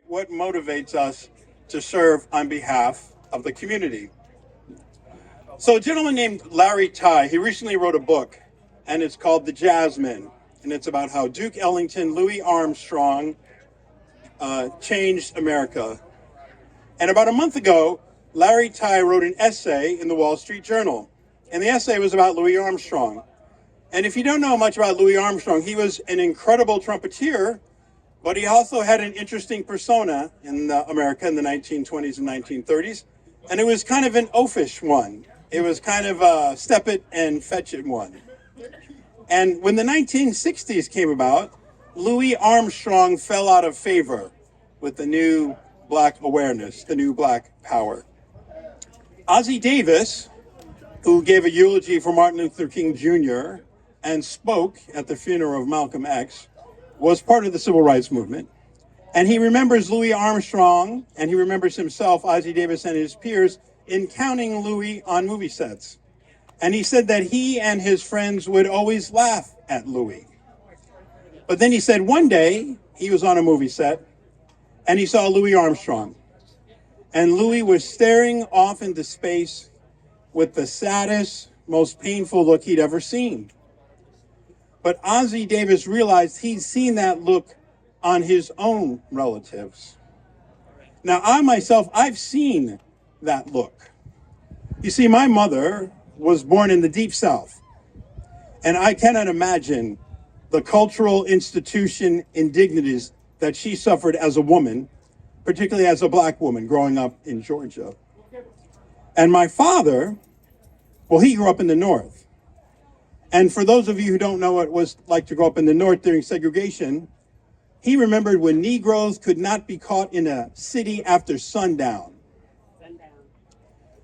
what motivates us to serve on behalf of the community. So a gentleman named Larry Tye, he recently wrote a book, and it's called The Jazzmen, and it's about how Duke Ellington, Louis Armstrong changed America. And about a month ago, Larry Tye wrote an essay in the Wall Street Journal, and the essay was about Louis Armstrong. And if you don't know much about Louis Armstrong, he was an incredible trumpeter, but he also had an interesting persona in America in the 1920s and 1930s, and it was kind of an oafish one. It was kind of a step it and fetch it one. And when the 1960s came about, Louis Armstrong fell out of favor with the new Black awareness, the new Black power. Ossie Davis, who gave a eulogy for Martin Luther King Jr. and spoke at the funeral of Malcolm X, was part of the civil rights movement. And he remembers Louis Armstrong, and he remembers himself, Ossie Davis, and his peers encountering Louis on movie sets. And he said that he and his friends would always laugh at Louis. But then he said one day he was on a movie set and he saw Louis Armstrong. And Louis was staring off into space with the saddest, most painful look he'd ever seen. But Ossie Davis realized he'd seen that look on his own relatives. Now, I myself, I've seen that look. You see, my mother was born in the Deep South, and I cannot imagine the cultural institution indignities that she suffered as a woman, particularly as a Black woman growing up in Georgia. And my father, well, he grew up in the North. And for those of you who don't know what it was like to grow up in the North during segregation, he remembered when Negroes could not be caught in a city after sundown.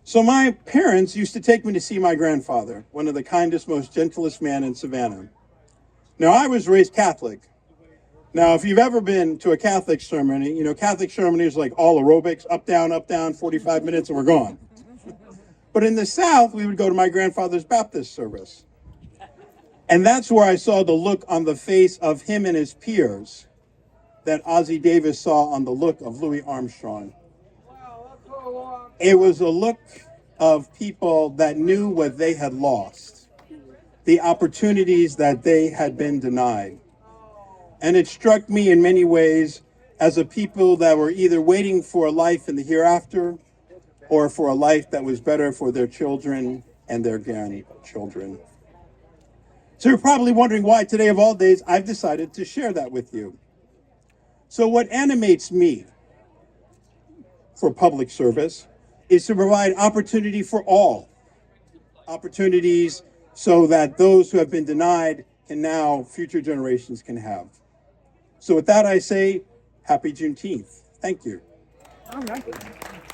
So my parents used to take me to see my grandfather, one of the kindest, most gentlest men in Savannah. Now, I was raised Catholic. Now, if you've ever been to a Catholic ceremony, you know, Catholic ceremonies like all aerobics, up, down, 45 minutes, and we're gone. But in the South, we would go to my grandfather's Baptist service. And that's where I saw the look on the face of him and his peers that Ossie Davis saw on the look of Louis Armstrong. It was a look of people that knew what they had lost, the opportunities that they had been denied. And it struck me in many ways as a people that were either waiting for a life in the hereafter or for a life that was better for their children and their grandchildren. So you're probably wondering why today of all days I've decided to share that with you. So what animates me for public service is to provide opportunity for all. Opportunities so that those who have been denied can now, future generations can have. So with that I say, happy Juneteenth. Thank you. All right.